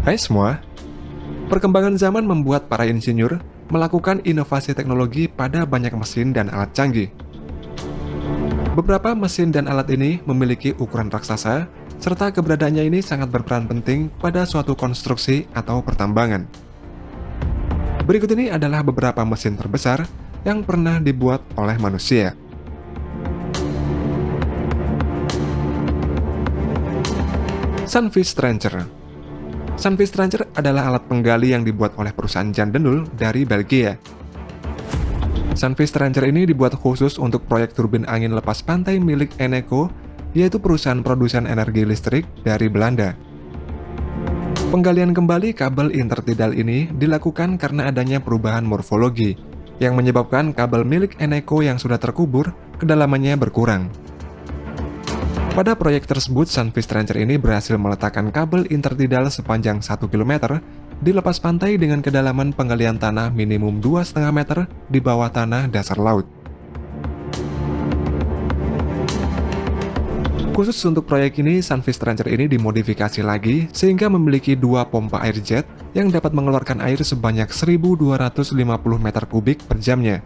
Hai semua, perkembangan zaman membuat para insinyur melakukan inovasi teknologi pada banyak mesin dan alat canggih. Beberapa mesin dan alat ini memiliki ukuran raksasa, serta keberadaannya ini sangat berperan penting pada suatu konstruksi atau pertambangan. Berikut ini adalah beberapa mesin terbesar yang pernah dibuat oleh manusia. Sunfish Trencher. Sunfish Trencher adalah alat penggali yang dibuat oleh perusahaan Jan de Nul dari Belgia. Sunfish Trencher ini dibuat khusus untuk proyek turbin angin lepas pantai milik Eneco, yaitu perusahaan produsen energi listrik dari Belanda. Penggalian kembali kabel intertidal ini dilakukan karena adanya perubahan morfologi, yang menyebabkan kabel milik Eneco yang sudah terkubur, kedalamannya berkurang. Pada proyek tersebut, Sunfish Trencher ini berhasil meletakkan kabel intertidal sepanjang 1 km di lepas pantai dengan kedalaman penggalian tanah minimum 2,5 meter di bawah tanah dasar laut. Khusus untuk proyek ini, Sunfish Trencher ini dimodifikasi lagi sehingga memiliki 2 pompa air jet yang dapat mengeluarkan air sebanyak 1.250 meter kubik per jamnya.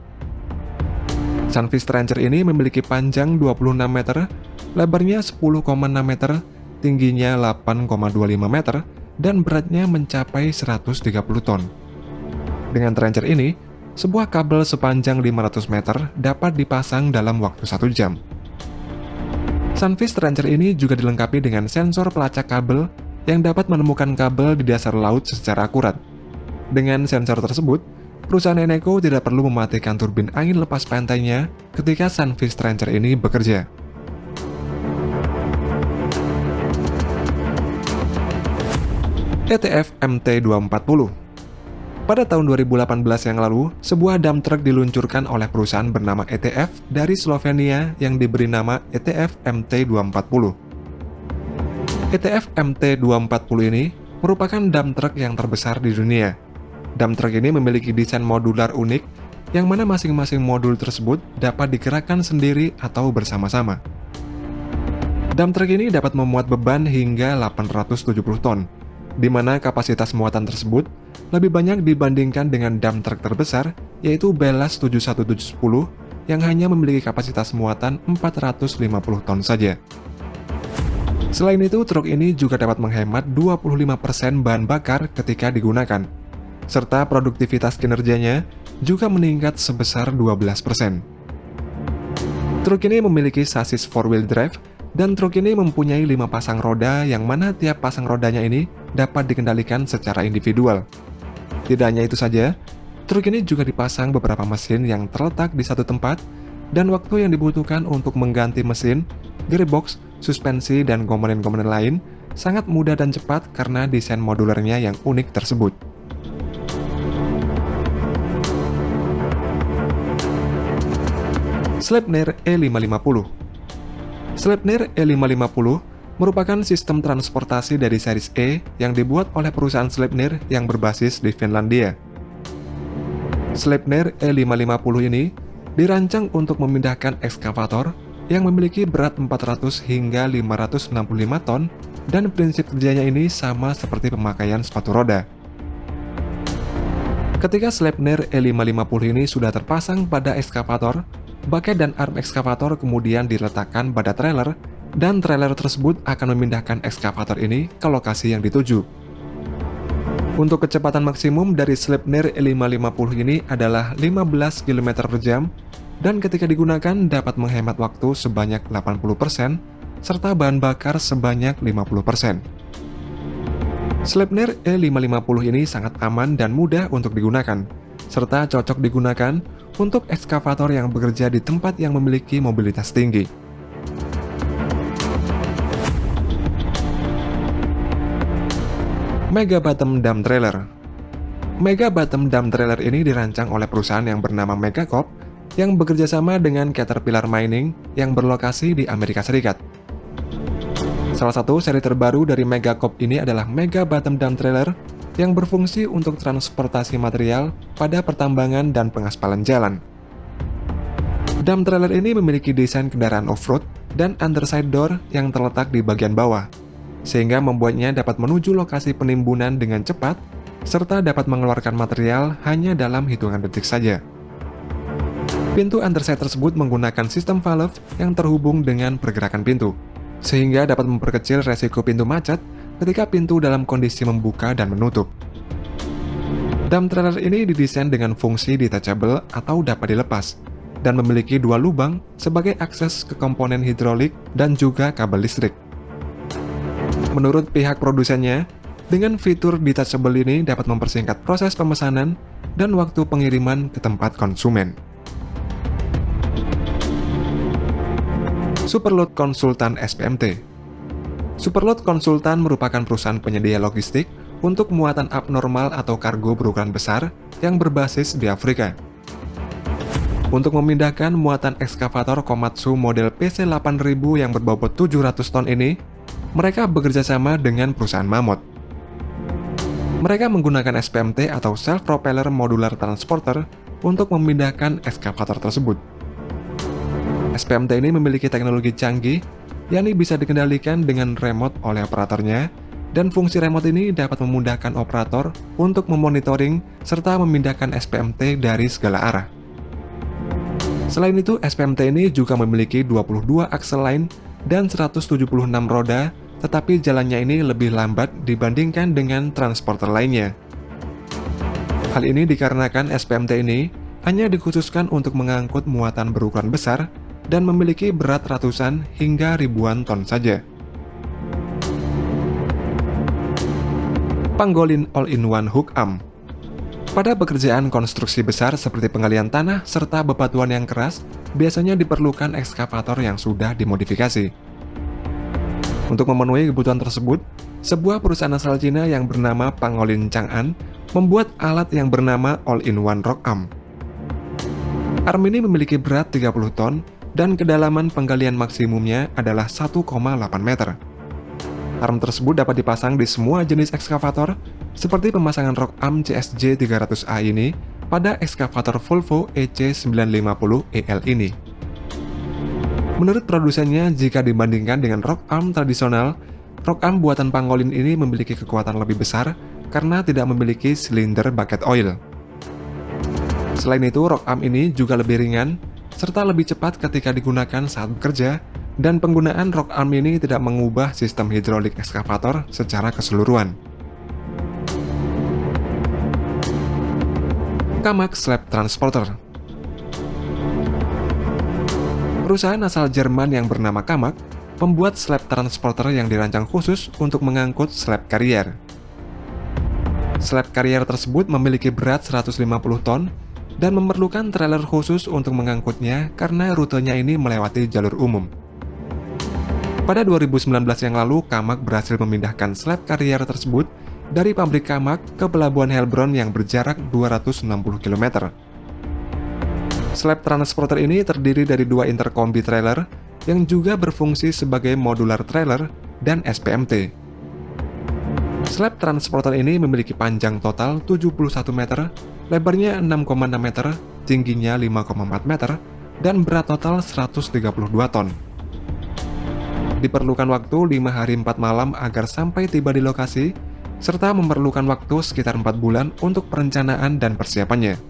Sunfish Trencher ini memiliki panjang 26 meter, lebarnya 10,6 meter, tingginya 8,25 meter, dan beratnya mencapai 130 ton. Dengan trencher ini, sebuah kabel sepanjang 500 meter dapat dipasang dalam waktu 1 jam. Sunfish Trencher ini juga dilengkapi dengan sensor pelacak kabel yang dapat menemukan kabel di dasar laut secara akurat. Dengan sensor tersebut, perusahaan Eneco tidak perlu mematikan turbin angin lepas pantainya ketika Sunfish Trencher ini bekerja. ETF MT240. Pada tahun 2018 yang lalu, sebuah dump truck diluncurkan oleh perusahaan bernama ETF dari Slovenia yang diberi nama ETF MT240. ETF MT240 ini merupakan dump truck yang terbesar di dunia. Dump truck ini memiliki desain modular unik, yang mana masing-masing modul tersebut dapat digerakkan sendiri atau bersama-sama. Dump truck ini dapat memuat beban hingga 870 ton, di mana kapasitas muatan tersebut lebih banyak dibandingkan dengan dump truck terbesar, yaitu Bellas 71710 yang hanya memiliki kapasitas muatan 450 ton saja. Selain itu, truk ini juga dapat menghemat 25% bahan bakar ketika digunakan, serta produktivitas kinerjanya juga meningkat sebesar 12%. Truk ini memiliki sasis 4-wheel drive, dan truk ini mempunyai 5 pasang roda yang mana tiap pasang rodanya ini dapat dikendalikan secara individual. Tidak hanya itu saja, truk ini juga dipasang beberapa mesin yang terletak di satu tempat, dan waktu yang dibutuhkan untuk mengganti mesin, gearbox, suspensi, dan komponen-komponen lain sangat mudah dan cepat karena desain modularnya yang unik tersebut. Sleipner E550. Sleipner E550 merupakan sistem transportasi dari series E yang dibuat oleh perusahaan Sleipner yang berbasis di Finlandia. Sleipner E550 ini dirancang untuk memindahkan ekskavator yang memiliki berat 400 hingga 565 ton, dan prinsip kerjanya ini sama seperti pemakaian sepatu roda. Ketika Sleipner E550 ini sudah terpasang pada ekskavator, baket dan arm ekskavator kemudian diletakkan pada trailer, dan trailer tersebut akan memindahkan ekskavator ini ke lokasi yang dituju. Untuk kecepatan maksimum dari Sleipner E550 ini adalah 15 km per jam, dan ketika digunakan dapat menghemat waktu sebanyak 80%, serta bahan bakar sebanyak 50%. Sleipner E550 ini sangat aman dan mudah untuk digunakan, serta cocok digunakan untuk ekskavator yang bekerja di tempat yang memiliki mobilitas tinggi. Mega Bottom Dump Trailer. Mega Bottom Dump Trailer ini dirancang oleh perusahaan yang bernama Megacorp yang bekerja sama dengan Caterpillar Mining yang berlokasi di Amerika Serikat. Salah satu seri terbaru dari Megacorp ini adalah Mega Bottom Dump Trailer yang berfungsi untuk transportasi material pada pertambangan dan pengaspalan jalan. Dump trailer ini memiliki desain kendaraan off-road dan underside door yang terletak di bagian bawah. sehingga membuatnya dapat menuju lokasi penimbunan dengan cepat, serta dapat mengeluarkan material hanya dalam hitungan detik saja. Pintu underside tersebut menggunakan sistem valve yang terhubung dengan pergerakan pintu, sehingga dapat memperkecil resiko pintu macet ketika pintu dalam kondisi membuka dan menutup. Dump trailer ini didesain dengan fungsi detachable atau dapat dilepas, dan memiliki dua lubang sebagai akses ke komponen hidrolik dan juga kabel listrik. Menurut pihak produsennya, dengan fitur detachable ini dapat mempersingkat proses pemesanan dan waktu pengiriman ke tempat konsumen. Superload Konsultan SPMT. Superload Konsultan merupakan perusahaan penyedia logistik untuk muatan abnormal atau kargo berukuran besar yang berbasis di Afrika. Untuk memindahkan muatan ekskavator Komatsu model PC8000 yang berbobot 700 ton ini, mereka bekerja sama dengan perusahaan Mammoth. Mereka menggunakan SPMT atau Self Propeller Modular Transporter untuk memindahkan ekskavator tersebut. SPMT ini memiliki teknologi canggih, yakni bisa dikendalikan dengan remote oleh operatornya, dan fungsi remote ini dapat memudahkan operator untuk memonitoring serta memindahkan SPMT dari segala arah. Selain itu, SPMT ini juga memiliki 22 aksel line dan 176 roda, tetapi jalannya ini lebih lambat dibandingkan dengan transporter lainnya. Hal ini dikarenakan SPMT ini hanya dikhususkan untuk mengangkut muatan berukuran besar dan memiliki berat ratusan hingga ribuan ton saja. Pangolin All-in-One Hook Arm. Pada pekerjaan konstruksi besar seperti penggalian tanah serta bebatuan yang keras, biasanya diperlukan ekskavator yang sudah dimodifikasi. Untuk memenuhi kebutuhan tersebut, sebuah perusahaan asal Cina yang bernama Pangolin Chang'an membuat alat yang bernama All-in-One Rock Arm. Arm ini memiliki berat 30 ton dan kedalaman penggalian maksimumnya adalah 1,8 meter. Arm tersebut dapat dipasang di semua jenis ekskavator, seperti pemasangan Rock Arm CSJ 300A ini pada ekskavator Volvo EC950EL ini. Menurut produsennya, jika dibandingkan dengan Rock Arm tradisional, Rock Arm buatan Pangolin ini memiliki kekuatan lebih besar karena tidak memiliki silinder bucket oil. Selain itu, Rock Arm ini juga lebih ringan serta lebih cepat ketika digunakan saat bekerja, dan penggunaan Rock Arm ini tidak mengubah sistem hidrolik ekskavator secara keseluruhan. Kamag Slab Transporter. Perusahaan asal Jerman yang bernama Kamag membuat slab transporter yang dirancang khusus untuk mengangkut slab carrier. Slab carrier tersebut memiliki berat 150 ton dan memerlukan trailer khusus untuk mengangkutnya karena rutenya ini melewati jalur umum. Pada 2019 yang lalu, Kamag berhasil memindahkan slab carrier tersebut dari pabrik Kamag ke pelabuhan Heilbronn yang berjarak 260 km. Slab transporter ini terdiri dari dua interkombi trailer yang juga berfungsi sebagai modular trailer dan SPMT. Slab transporter ini memiliki panjang total 71 meter, lebarnya 6,6 meter, tingginya 5,4 meter, dan berat total 132 ton. Diperlukan waktu 5 hari 4 malam agar sampai tiba di lokasi, serta memerlukan waktu sekitar 4 bulan untuk perencanaan dan persiapannya.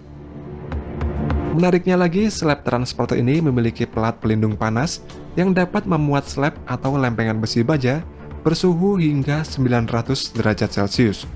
Menariknya lagi, slab transporter ini memiliki pelat pelindung panas yang dapat memuat slab atau lempengan besi baja bersuhu hingga 900 derajat Celcius.